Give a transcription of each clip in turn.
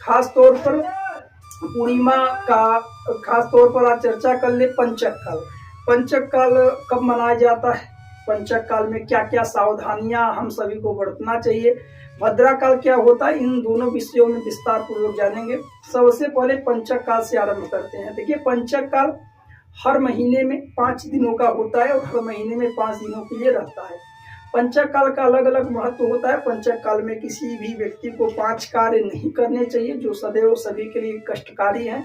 खास तौर पर पूर्णिमा का खास तौर पर आज चर्चा कर ले। पंचक काल, पंचक काल कब मनाया जाता है, पंचक काल में क्या क्या सावधानियां हम सभी को बरतना चाहिए, भद्रा काल क्या होता है, इन दोनों विषयों में विस्तार पूर्वक जानेंगे। सबसे पहले पंचक काल से आरंभ करते हैं। देखिए, पंचक काल हर महीने में 5 दिनों का होता है और हर महीने में 5 दिनों के लिए रहता है। पंचक काल का अलग अलग महत्व होता है। पंचक काल में किसी भी व्यक्ति को 5 कार्य नहीं करने चाहिए जो सदैव सभी के लिए कष्टकारी हैं।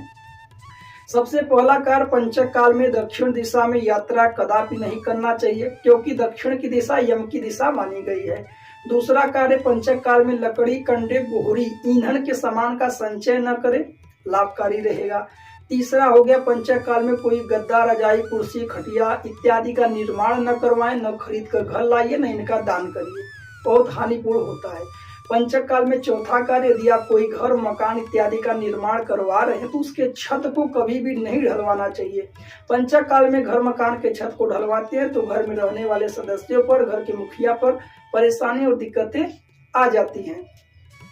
सबसे पहला कार्य, पंचक काल में दक्षिण दिशा में यात्रा कदापि नहीं करना चाहिए, क्योंकि दक्षिण की दिशा यम की दिशा मानी गई है। दूसरा कार्य, पंचक काल में लकड़ी, कंडे, बोहरी, ईंधन के सामान का संचय न करें, लाभकारी रहेगा। तीसरा हो गया, पंचक काल में कोई गद्दा, रजाई, कुर्सी, खटिया इत्यादि का निर्माण न करवाएं, न खरीद कर घर लाइए, न इनका दान करिए, बहुत हानिपूर्ण होता है। पंचक काल में चौथा कार्य, यदि आप कोई घर, मकान इत्यादि का निर्माण करवा रहे हैं तो उसके छत को कभी भी नहीं ढलवाना चाहिए। पंचक काल में घर मकान के छत को ढलवाते हैं तो घर में रहने वाले सदस्यों पर, घर के मुखिया पर परेशानी और दिक्कतें आ जाती हैं।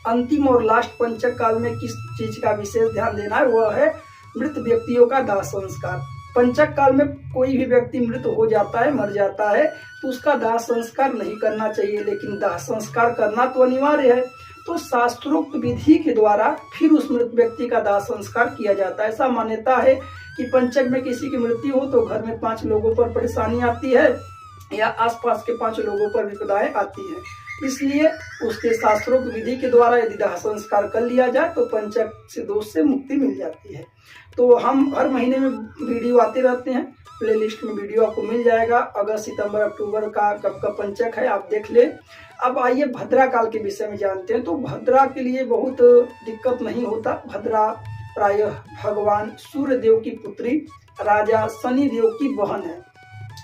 अंतिम और लास्ट, पंचक काल में किस चीज का विशेष ध्यान देना है, वह है मृत व्यक्तियों का दाह संस्कार। पंचक काल में कोई भी व्यक्ति मृत हो जाता है, मर जाता है, तो उसका दाह संस्कार नहीं करना चाहिए, लेकिन दाह संस्कार करना तो अनिवार्य है। तो शास्त्रोक्त विधि के द्वारा फिर उस मृत व्यक्ति का दाह संस्कार किया जाता है। ऐसा मान्यता है कि पंचक में किसी की मृत्यु हो तो घर में 5 लोगों पर परेशानी आती है या आसपास के 5 लोगों पर विपदाएं आती है, इसलिए उसके शास्त्रोक्त विधि के द्वारा यदि दाह संस्कार कर लिया जाए तो पंचक से दोष से मुक्ति मिल जाती है। तो हम हर महीने में वीडियो आते रहते हैं, प्लेलिस्ट में वीडियो आपको मिल जाएगा। अगस्त, सितंबर, अक्टूबर का कब का पंचक है आप देख ले। अब आइए भद्रा काल के विषय में जानते हैं। तो भद्रा के लिए बहुत दिक्कत नहीं होता। भद्रा प्रायः भगवान सूर्य देव की पुत्री राजा शनि देव की बहन है।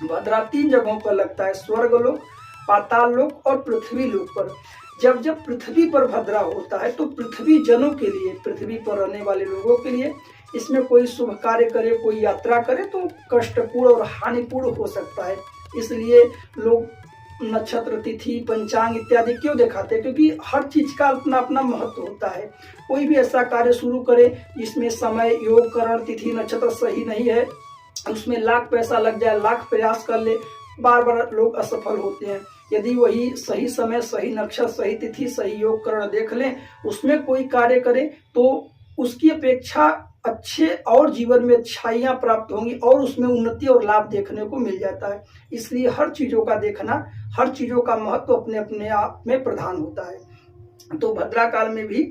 भद्रा 3 जगहों पर लगता है, स्वर्ग लोक, पाताल लोक और पृथ्वी लोक पर। जब जब पृथ्वी पर भद्रा होता है तो पृथ्वी जनों के लिए, पृथ्वी पर रहने वाले लोगों के लिए इसमें कोई शुभ कार्य करे, कोई यात्रा करे तो कष्टपूर्ण और हानिपूर्ण हो सकता है। इसलिए लोग नक्षत्र, तिथि, पंचांग इत्यादि क्यों दिखाते हैं, क्योंकि हर चीज का अपना अपना महत्व होता है। कोई भी ऐसा कार्य शुरू करे जिसमें समय, योग, करण, तिथि, नक्षत्र सही नहीं है, उसमें लाख पैसा लग जाए, लाख प्रयास कर ले, बार बार लोग असफल होते हैं। यदि वही सही समय, सही नक्षत्र, सही तिथि, सही योग करण देख लें, उसमें कोई कार्य करे तो उसकी अपेक्षा अच्छे और जीवन में अच्छाइयाँ प्राप्त होंगी और उसमें उन्नति और लाभ देखने को मिल जाता है। इसलिए हर चीजों का देखना, हर चीजों का महत्व अपने अपने आप में प्रधान होता है। तो भद्रा काल में भी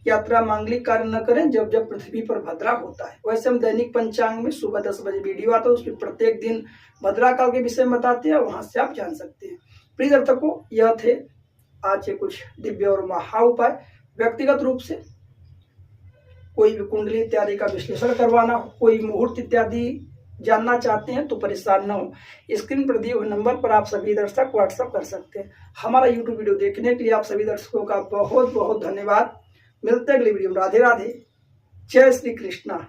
यात्रा, मांगलिक कार्य न करें जब जब पृथ्वी पर भद्रा होता है। वैसे हम दैनिक पंचांग में सुबह 10 बजे वीडियो आता है, उसमें प्रत्येक दिन भद्रा काल के विषय में बताते हैं, वहां से आप जान सकते हैं। प्रिय दर्शकों, यह थे आज के कुछ दिव्य और महा उपाय। व्यक्तिगत रूप से कोई भी कुंडली इत्यादि का विश्लेषण करवाना हो, कोई मुहूर्त इत्यादि जानना चाहते हैं तो परेशान न हो, स्क्रीन पर दिए हुए नंबर पर आप सभी दर्शक व्हाट्सएप कर सकते हैं। हमारा यूट्यूब वीडियो देखने के लिए आप सभी दर्शकों का बहुत बहुत धन्यवाद। मिलते हैं अगली वीडियो में। राधे राधे, जय श्री कृष्णा।